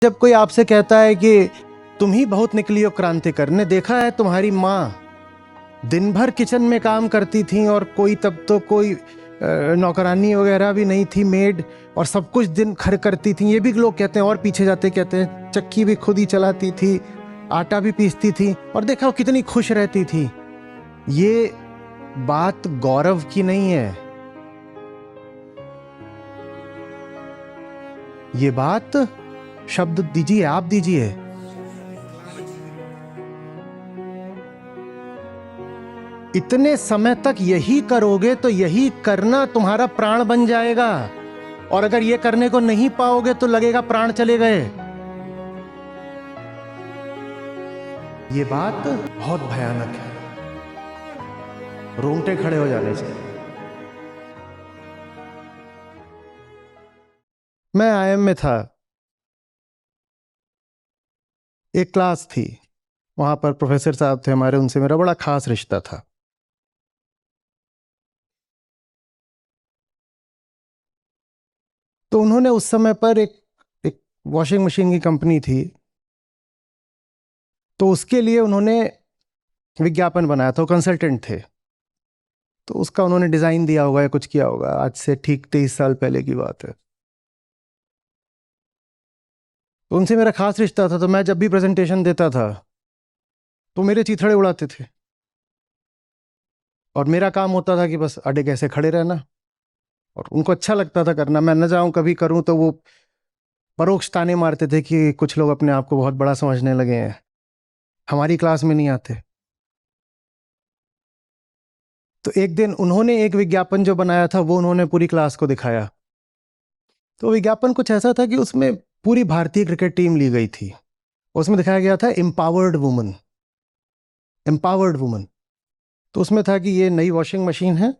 जब कोई आपसे कहता है कि तुम ही बहुत निकली हो क्रांति करने, देखा है तुम्हारी माँ दिन भर किचन में काम करती थी और कोई तब तो कोई नौकरानी वगैरह भी नहीं थी, मेड, और सब कुछ दिन खर करती थी। ये भी लोग कहते हैं, और पीछे जाते कहते हैं चक्की भी खुद ही चलाती थी, आटा भी पीसती थी, और देखा वो कितनी खुश रहती थी। ये बात गौरव की नहीं है, ये बात शब्द दीजिए, आप दीजिए। इतने समय तक यही करोगे तो यही करना तुम्हारा प्राण बन जाएगा, और अगर ये करने को नहीं पाओगे तो लगेगा प्राण चले गए। ये बात बहुत भयानक है, रोंगटे खड़े हो जाने चाहिए। मैं आईएम में था, एक क्लास थी, वहां पर प्रोफेसर साहब थे हमारे, उनसे मेरा बड़ा खास रिश्ता था। तो उन्होंने उस समय पर एक वॉशिंग मशीन की कंपनी थी, तो उसके लिए उन्होंने विज्ञापन बनाया था, कंसल्टेंट थे, तो उसका उन्होंने डिजाइन दिया होगा या कुछ किया होगा, आज से ठीक 23 साल पहले की बात है। तो उनसे मेरा खास रिश्ता था, तो मैं जब भी प्रेजेंटेशन देता था तो मेरे चीथड़े उड़ाते थे, और मेरा काम होता था कि बस अड़े कैसे खड़े रहना, और उनको अच्छा लगता था करना। मैं न जाऊं कभी करूं तो वो परोक्ष ताने मारते थे कि कुछ लोग अपने आप को बहुत बड़ा समझने लगे हैं, हमारी क्लास में नहीं आते। तो एक दिन उन्होंने एक विज्ञापन जो बनाया था वो उन्होंने पूरी क्लास को दिखाया। तो विज्ञापन कुछ ऐसा था कि उसमें पूरी भारतीय क्रिकेट टीम ली गई थी, उसमें दिखाया गया था एम्पावर्ड वुमन, एम्पावर्ड वुमन। तो उसमें था कि ये नई वॉशिंग मशीन है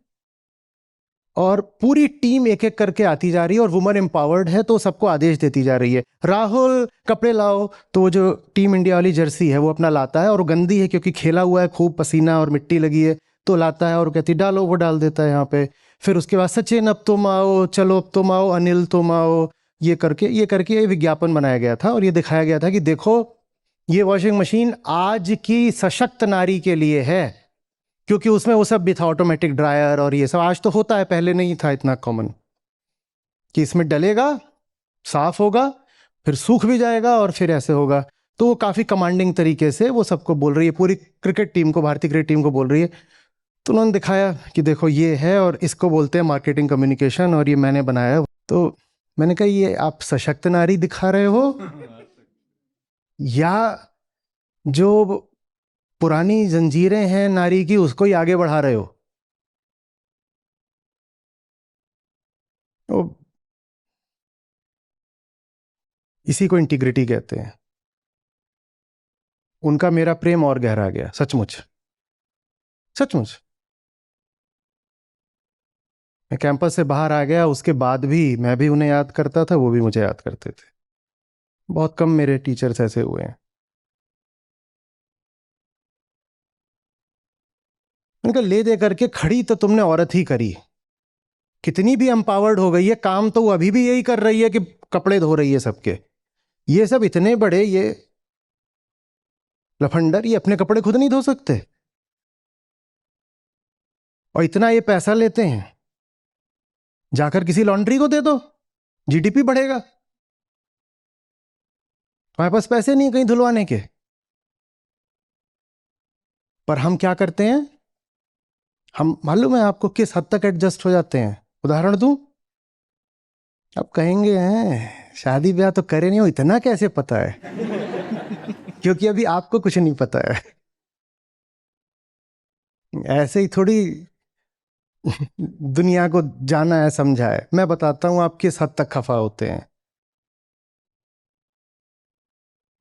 और पूरी टीम एक एक करके आती जा रही है, और वुमन एम्पावर्ड है तो सबको आदेश देती जा रही है, राहुल कपड़े लाओ। तो वो जो टीम इंडिया वाली जर्सी है वो अपना लाता है, और वो गंदी है क्योंकि खेला हुआ है, खूब पसीना और मिट्टी लगी है, तो लाता है और कहती डालो, वो डाल देता है यहाँ पे। फिर उसके बाद सचिन अब तुम आओ, चलो अब तुम आओ, अनिल तुम आओ, ये करके ये विज्ञापन बनाया गया था, और ये दिखाया गया था कि देखो ये वॉशिंग मशीन आज की सशक्त नारी के लिए है, क्योंकि उसमें वो सब भी था, ऑटोमेटिक ड्रायर और ये सब। आज तो होता है, पहले नहीं था इतना कॉमन कि इसमें डलेगा, साफ होगा, फिर सूख भी जाएगा और फिर ऐसे होगा। तो वो काफी कमांडिंग तरीके से वो सबको बोल रही है, पूरी क्रिकेट टीम को, भारतीय क्रिकेट टीम को बोल रही है। तो उन्होंने दिखाया कि देखो ये है, और इसको बोलते हैं मार्केटिंग कम्युनिकेशन, और ये मैंने बनाया है। तो मैंने कहा ये आप सशक्त नारी दिखा रहे हो या जो पुरानी जंजीरें हैं नारी की उसको ही आगे बढ़ा रहे हो? तो इसी को इंटीग्रिटी कहते हैं। उनका मेरा प्रेम और गहरा गया, सचमुच सचमुच। मैं कैंपस से बाहर आ गया, उसके बाद भी मैं भी उन्हें याद करता था, वो भी मुझे याद करते थे। बहुत कम मेरे टीचर्स ऐसे हुए हैं। उनका ले दे करके खड़ी तो तुमने औरत ही करी, कितनी भी एम्पावर्ड हो गई है, काम तो वो अभी भी यही कर रही है कि कपड़े धो रही है सबके। ये सब इतने बड़े ये लफंडर, ये अपने कपड़े खुद नहीं धो सकते, और इतना ये पैसा लेते हैं। जाकर किसी लॉन्ड्री को दे दो, जीडीपी बढ़ेगा। हमारे पास पैसे नहीं कहीं धुलवाने के, पर हम क्या करते हैं, हम मालूम है आपको किस हद तक एडजस्ट हो जाते हैं? उदाहरण दूं, अब कहेंगे हैं शादी ब्याह तो करे नहीं हो, इतना कैसे पता है? क्योंकि अभी आपको कुछ नहीं पता है। ऐसे ही थोड़ी दुनिया को जाना है, समझा है। मैं बताता हूं आप किस हद तक खफा होते हैं।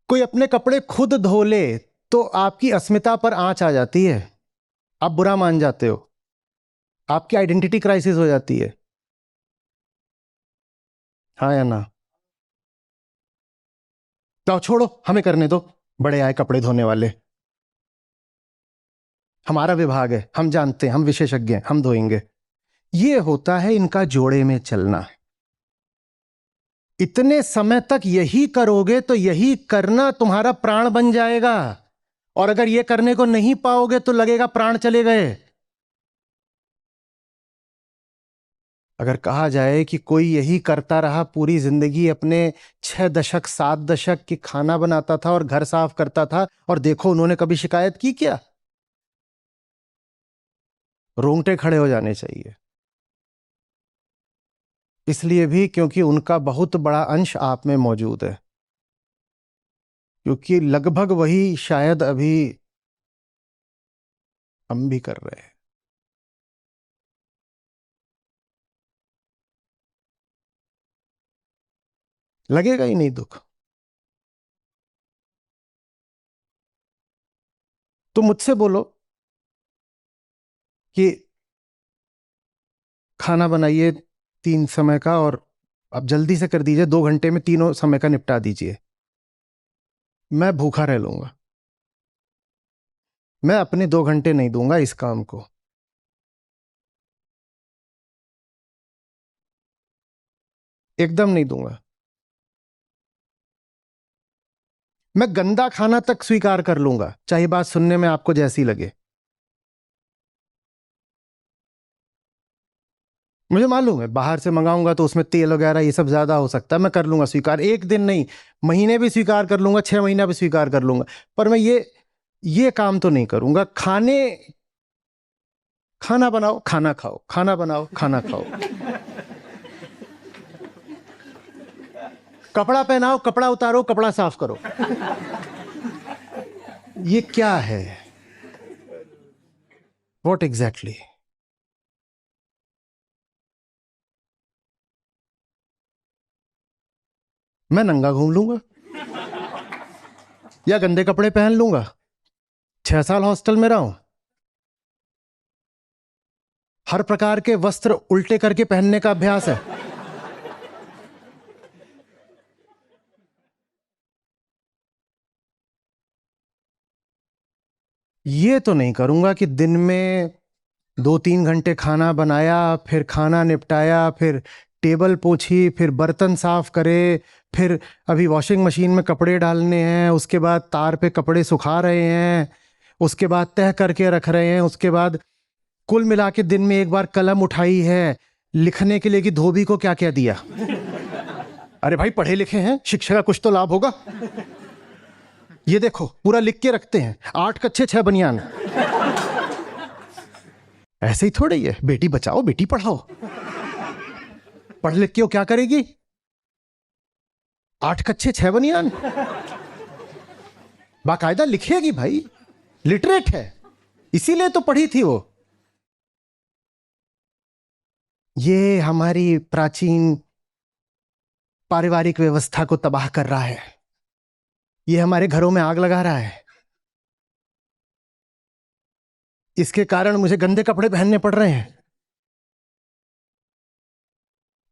कोई अपने कपड़े खुद धो ले तो आपकी अस्मिता पर आंच आ जाती है, आप बुरा मान जाते हो, आपकी आइडेंटिटी क्राइसिस हो जाती है। हाँ या ना? तो छोड़ो, हमें करने दो, बड़े आए कपड़े धोने वाले, हमारा विभाग है, हम जानते हैं, हम विशेषज्ञ हैं, हम धोएंगे। ये होता है इनका जोड़े में चलना। इतने समय तक यही करोगे तो यही करना तुम्हारा प्राण बन जाएगा, और अगर ये करने को नहीं पाओगे तो लगेगा प्राण चले गए। अगर कहा जाए कि कोई यही करता रहा पूरी जिंदगी, अपने 6 दशक 7 दशक की, खाना बनाता था और घर साफ करता था, और देखो उन्होंने कभी शिकायत की क्या? रोंगटे खड़े हो जाने चाहिए। इसलिए भी क्योंकि उनका बहुत बड़ा अंश आप में मौजूद है, क्योंकि लगभग वही शायद अभी हम भी कर रहे हैं। लगेगा ही नहीं दुख। तो मुझसे बोलो कि खाना बनाइए 3 समय का, और अब जल्दी से कर दीजिए, 2 घंटे में तीनों समय का निपटा दीजिए। मैं भूखा रह लूंगा, मैं अपने 2 घंटे नहीं दूंगा इस काम को। एकदम नहीं दूंगा। मैं गंदा खाना तक स्वीकार कर लूंगा, चाहे बात सुनने में आपको जैसी लगे। मुझे मालूम है बाहर से मंगाऊंगा तो उसमें तेल वगैरह ये सब ज्यादा हो सकता है, मैं कर लूंगा स्वीकार, एक दिन नहीं, महीने भी स्वीकार कर लूंगा, 6 महीना भी स्वीकार कर लूंगा। पर मैं ये काम तो नहीं करूंगा। खाना बनाओ खाना खाओ, खाना बनाओ खाना खाओ। कपड़ा पहनाओ, कपड़ा उतारो, कपड़ा साफ करो। ये क्या है? What exactly? मैं नंगा घूम लूंगा या गंदे कपड़े पहन लूंगा। 6 साल हॉस्टल में रहा हूं, हर प्रकार के वस्त्र उल्टे करके पहनने का अभ्यास है। ये तो नहीं करूंगा कि दिन में 2-3 घंटे खाना बनाया, फिर खाना निपटाया, फिर टेबल पोछी, फिर बर्तन साफ करे, फिर अभी वॉशिंग मशीन में कपड़े डालने हैं, उसके बाद तार पे कपड़े सुखा रहे हैं, उसके बाद तह करके रख रहे हैं, उसके बाद कुल मिला के दिन में एक बार कलम उठाई है लिखने के लिए कि धोबी को क्या क्या दिया। अरे भाई पढ़े लिखे हैं, शिक्षा का कुछ तो लाभ होगा। ये देखो पूरा लिख के रखते हैं, 8 कच्छे 6 बनियान। ऐसे ही थोड़ी है, बेटी बचाओ बेटी पढ़ाओ। पढ़ लिख के वो क्या करेगी? 8 कच्छे 6 बनियान। बाकायदा लिखेगी भाई, लिटरेट है, इसीलिए तो पढ़ी थी वो। ये हमारी प्राचीन पारिवारिक व्यवस्था को तबाह कर रहा है, ये हमारे घरों में आग लगा रहा है। इसके कारण मुझे गंदे कपड़े पहनने पड़ रहे हैं।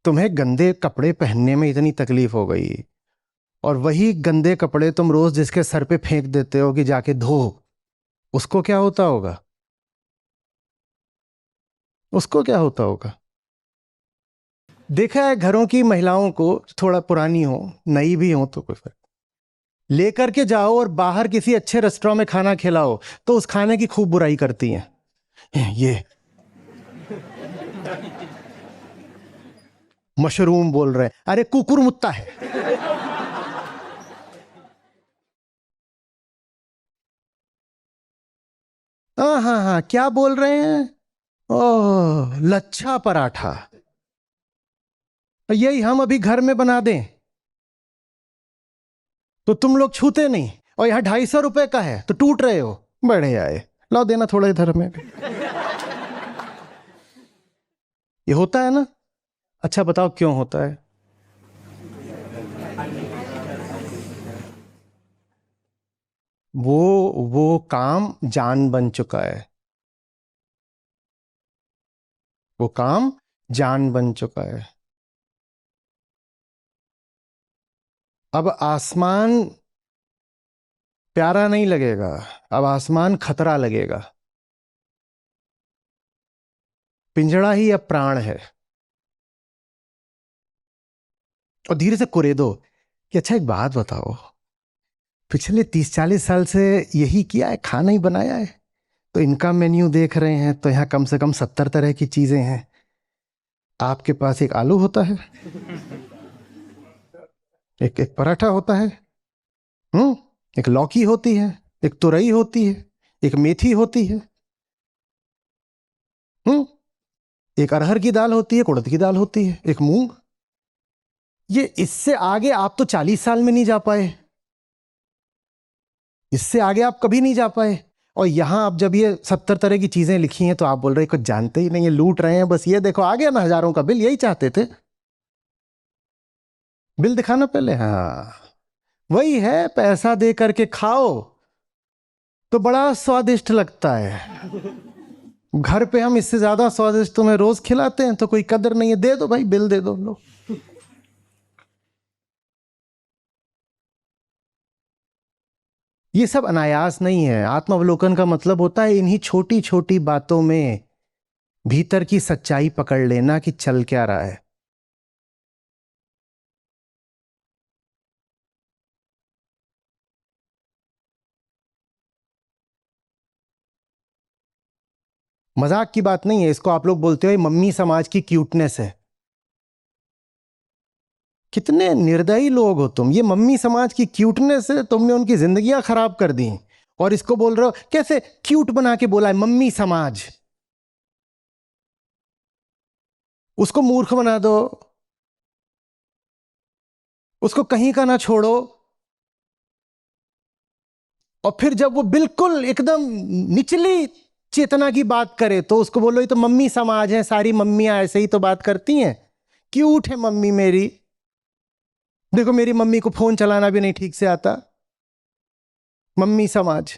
तुम्हें गंदे कपड़े पहनने में इतनी तकलीफ हो गई, और वही गंदे कपड़े तुम रोज जिसके सर पे फेंक देते हो कि जाके धो, उसको क्या होता होगा? उसको क्या होता होगा? देखा है घरों की महिलाओं को, थोड़ा पुरानी हो नई भी हो तो कोई फर्क, लेकर के जाओ और बाहर किसी अच्छे रेस्टोरेंट में खाना खिलाओ तो उस खाने की खूब बुराई करती हैं। ये मशरूम बोल रहे हैं, अरे कुकुर मुत्ता है। हाँ हाँ हाँ, क्या बोल रहे हैं? ओह लच्छा पराठा, यही हम अभी घर में बना दें तो तुम लोग छूते नहीं, और यहाँ 250 रुपए का है तो टूट रहे हो। बड़े आए, लाओ देना थोड़ा इधर में भी। ये होता है ना? अच्छा बताओ क्यों होता है? वो काम जान बन चुका है, वो काम जान बन चुका है। अब आसमान प्यारा नहीं लगेगा, अब आसमान खतरा लगेगा। पिंजड़ा ही अब प्राण है। और धीरे से कुरेदो कि अच्छा एक बात बताओ, पिछले 30-40 साल से यही किया है, खाना ही बनाया है, तो इनका मेन्यू देख रहे हैं तो यहाँ कम से कम 70 तरह की चीजें हैं। आपके पास एक आलू होता है, एक एक पराठा होता है, एक लौकी होती है, एक तुरई होती है, एक मेथी होती है, एक अरहर की दाल होती है, एक उड़द की दाल होती है, एक मूंग। ये इससे आगे आप तो 40 साल में नहीं जा पाए, इससे आगे आप कभी नहीं जा पाए। और यहां आप जब ये 70 तरह की चीजें लिखी हैं तो आप बोल रहे कुछ जानते ही नहीं है, लूट रहे हैं बस। ये देखो आ गया ना हजारों का बिल, यही चाहते थे। बिल दिखाना पहले, हाँ वही है, पैसा दे करके खाओ तो बड़ा स्वादिष्ट लगता है। घर पे हम इससे ज्यादा स्वादिष्ट तुम्हें रोज खिलाते हैं तो कोई कदर नहीं है। दे दो भाई, बिल दे दो लो। ये सब अनायास नहीं है। आत्मावलोकन का मतलब होता है इन्हीं छोटी छोटी बातों में भीतर की सच्चाई पकड़ लेना कि चल क्या रहा है। मजाक की बात नहीं है, इसको आप लोग बोलते हो मम्मी समाज की क्यूटनेस है। कितने निर्दयी लोग हो तुम। ये मम्मी समाज की क्यूटनेस है, तुमने उनकी जिंदगियां खराब कर दी और इसको बोल रहे हो। कैसे क्यूट बना के बोला है मम्मी समाज। उसको मूर्ख बना दो, उसको कहीं का ना छोड़ो, और फिर जब वो बिल्कुल एकदम निचली चेतना की बात करे तो उसको बोलो ये तो मम्मी समाज है, सारी मम्मियां ऐसे ही तो बात करती हैं, क्यूट है मम्मी मेरी। देखो मेरी मम्मी को फोन चलाना भी नहीं ठीक से आता। मम्मी समाज।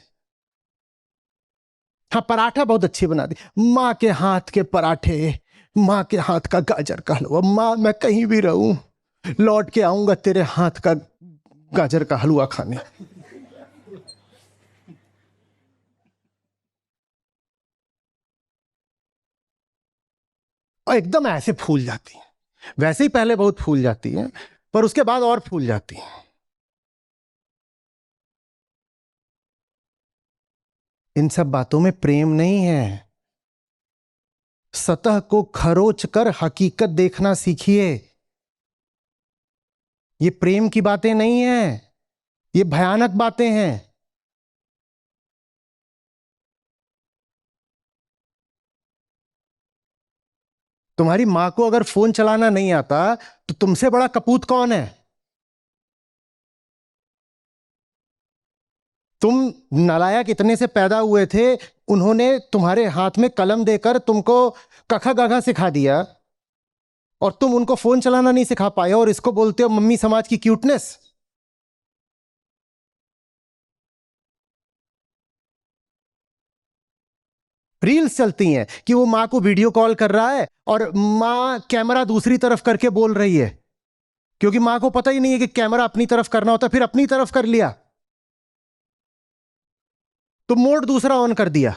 हाँ पराठा बहुत अच्छी बना दी, माँ के हाथ के पराठे, माँ के हाथ का गाजर का हलवा। माँ मैं कहीं भी रहूं लौट के आऊंगा तेरे हाथ का गाजर का हलवा खाने। और एकदम ऐसे फूल जाती है। वैसे ही पहले बहुत फूल जाती है पर उसके बाद और फूल जाती है। इन सब बातों में प्रेम नहीं है। सतह को खरोच कर हकीकत देखना सीखिए। ये प्रेम की बातें नहीं है, ये भयानक बातें हैं। तुम्हारी मां को अगर फोन चलाना नहीं आता तो तुमसे बड़ा कपूत कौन है। तुम नालायक इतने से पैदा हुए थे, उन्होंने तुम्हारे हाथ में कलम देकर तुमको कखा गघा सिखा दिया और तुम उनको फोन चलाना नहीं सिखा पाए और इसको बोलते हो मम्मी समाज की क्यूटनेस। रील्स चलती हैं कि वो मां को वीडियो कॉल कर रहा है और मां कैमरा दूसरी तरफ करके बोल रही है, क्योंकि मां को पता ही नहीं है कि कैमरा अपनी तरफ करना होता, फिर अपनी तरफ कर लिया तो मोड दूसरा ऑन कर दिया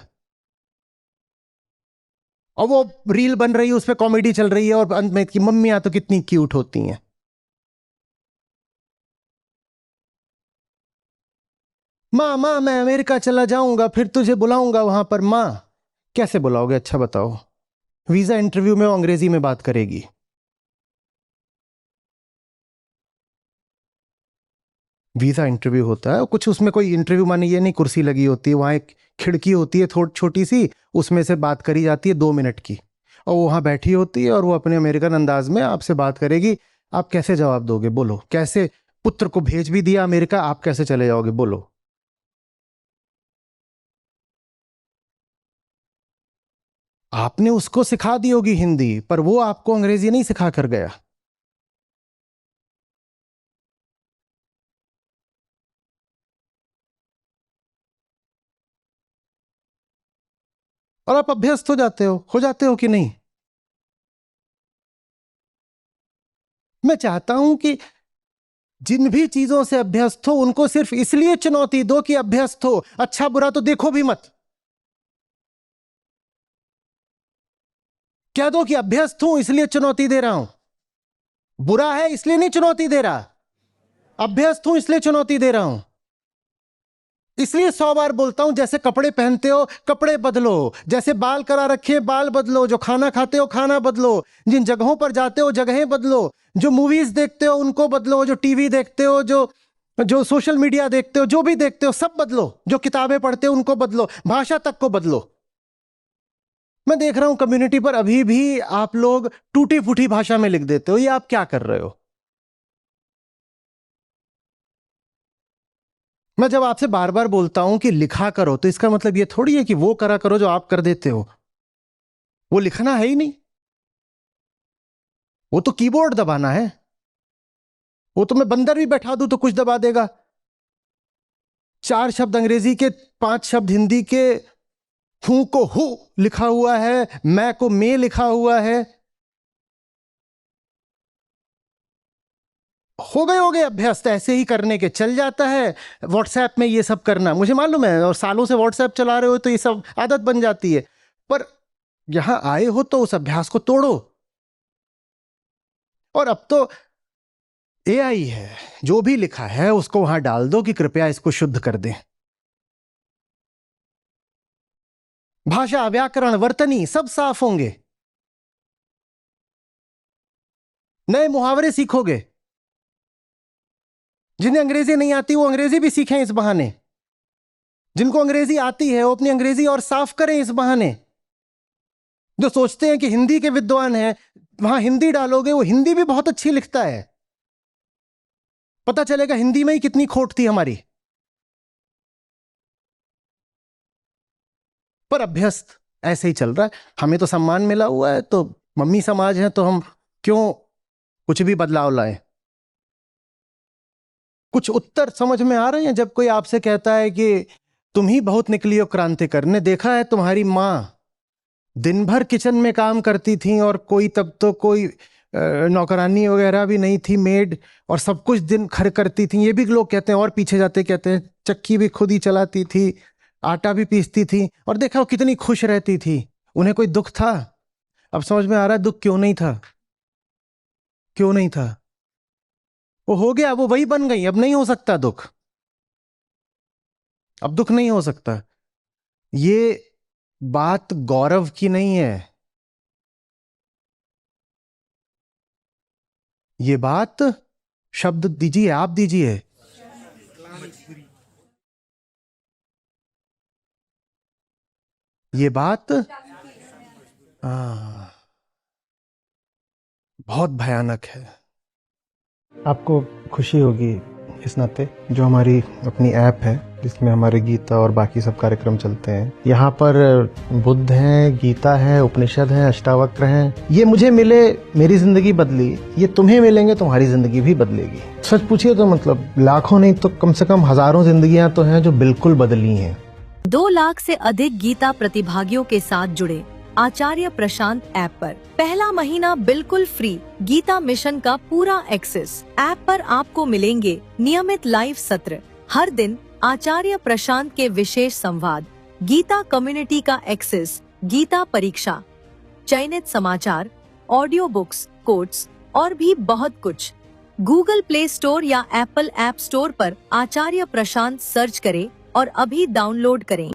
और वो रील बन रही है, उस पर कॉमेडी चल रही है और अंत में कि मम्मियां तो कितनी क्यूट होती हैं। माँ माँ मैं अमेरिका चला जाऊंगा फिर तुझे बुलाऊंगा वहां पर। माँ कैसे बुलाओगे, अच्छा बताओ। वीजा इंटरव्यू में वो अंग्रेजी में बात करेगी। वीजा इंटरव्यू होता है कुछ, उसमें कोई इंटरव्यू माने ये नहीं कुर्सी लगी होती है, वहां एक खिड़की होती है थोड़ी छोटी सी, उसमें से बात करी जाती है 2 मिनट की, और वो वहां बैठी होती है और वो अपने अमेरिकन अंदाज में आपसे बात करेगी। आप कैसे जवाब दोगे, बोलो। कैसे, पुत्र को भेज भी दिया अमेरिका, आप कैसे चले जाओगे, बोलो। आपने उसको सिखा दी होगी हिंदी पर वो आपको अंग्रेजी नहीं सिखा कर गया। और आप अभ्यस्त हो जाते हो कि नहीं। मैं चाहता हूं कि जिन भी चीजों से अभ्यस्त हो उनको सिर्फ इसलिए चुनौती दो कि अभ्यस्त हो, अच्छा बुरा तो देखो भी मत। कह दो कि अभ्यस्त हूं इसलिए चुनौती दे रहा हूं। बुरा है इसलिए नहीं चुनौती दे रहा, अभ्यस्त हूं इसलिए चुनौती दे रहा हूं। इसलिए 100 बार बोलता हूं, जैसे कपड़े पहनते हो कपड़े बदलो, जैसे बाल करा रखे बाल बदलो, जो खाना खाते हो खाना बदलो, जिन जगहों पर जाते हो जगहें बदलो, जो मूवीज देखते हो उनको बदलो, जो टीवी देखते हो, जो जो सोशल मीडिया देखते हो, जो भी देखते हो सब बदलो, जो किताबें पढ़ते हो उनको बदलो, भाषा तक को बदलो। मैं देख रहा हूं कम्युनिटी पर अभी भी आप लोग टूटी फूटी भाषा में लिख देते हो, ये आप क्या कर रहे हो? मैं जब आपसे बार बार बोलता हूं कि लिखा करो, तो इसका मतलब ये थोड़ी है कि वो करा करो जो आप कर देते हो। वो लिखना है ही नहीं, वो तो कीबोर्ड दबाना है। वो तो मैं बंदर भी बैठा दूं तो कुछ दबा देगा। 4 शब्द अंग्रेजी के, 5 शब्द हिंदी के, हूं को हु लिखा हुआ है, मैं को मे लिखा हुआ है। हो गए अभ्यस्त, ऐसे ही करने के चल जाता है। व्हाट्सएप में ये सब करना मुझे मालूम है, और सालों से व्हाट्सएप चला रहे हो तो ये सब आदत बन जाती है। पर यहां आए हो तो उस अभ्यास को तोड़ो। और अब तो एआई है, जो भी लिखा है उसको वहां डाल दो कि कृपया इसको शुद्ध कर दें। भाषा, व्याकरण, वर्तनी सब साफ होंगे। नए मुहावरे सीखोगे। जिन्हें अंग्रेजी नहीं आती वो अंग्रेजी भी सीखें इस बहाने। जिनको अंग्रेजी आती है वो अपनी अंग्रेजी और साफ करें इस बहाने। जो सोचते हैं कि हिंदी के विद्वान हैं, वहां हिंदी डालोगे, वो हिंदी भी बहुत अच्छी लिखता है। पता चलेगा हिंदी में ही कितनी खोट थी हमारी। पर अभ्यस्त ऐसे ही चल रहा है। हमें तो सम्मान मिला हुआ है, तो मम्मी समाज है, तो हम क्यों कुछ भी बदलाव लाए? कुछ उत्तर समझ में आ रहे हैं जब कोई आपसे कहता है कि तुम ही बहुत निकली हो क्रांति करने, देखा है तुम्हारी मां दिन भर किचन में काम करती थी, और कोई तब तो कोई नौकरानी वगैरह भी नहीं थी, मेड, और सब कुछ दिन खर करती थी। ये भी लोग कहते हैं, और पीछे जाते कहते हैं चक्की भी खुद ही चलाती थी, आटा भी पीसती थी, और देखा वो कितनी खुश रहती थी। उन्हें कोई दुख था? अब समझ में आ रहा है दुख क्यों नहीं था। क्यों नहीं था? वो हो गया, वो वही बन गई, अब नहीं हो सकता दुख। अब दुख नहीं हो सकता। ये बात गौरव की नहीं है, ये बात, शब्द दीजिए, आप दीजिए, ये बात बहुत भयानक है। आपको खुशी होगी इस नाते, जो हमारी अपनी ऐप है जिसमें हमारे गीता और बाकी सब कार्यक्रम चलते हैं, यहाँ पर बुद्ध हैं, गीता है, उपनिषद है, अष्टावक्र हैं। ये मुझे मिले, मेरी जिंदगी बदली, ये तुम्हें मिलेंगे, तुम्हारी जिंदगी भी बदलेगी। सच पूछिए तो मतलब लाखों नहीं तो कम से कम हजारों जिंदगियां तो हैं जो बिल्कुल बदली हैं। 2 लाख से अधिक गीता प्रतिभागियों के साथ जुड़े आचार्य प्रशांत ऐप पर पहला महीना बिल्कुल फ्री गीता मिशन का पूरा एक्सेस। ऐप पर आपको मिलेंगे नियमित लाइव सत्र, हर दिन आचार्य प्रशांत के विशेष संवाद, गीता कम्युनिटी का एक्सेस, गीता परीक्षा, चयनित समाचार, ऑडियो बुक्स, कोट्स और भी बहुत कुछ। गूगल प्ले स्टोर या एप्पल ऐप स्टोर पर आचार्य प्रशांत सर्च करें और अभी डाउनलोड करें।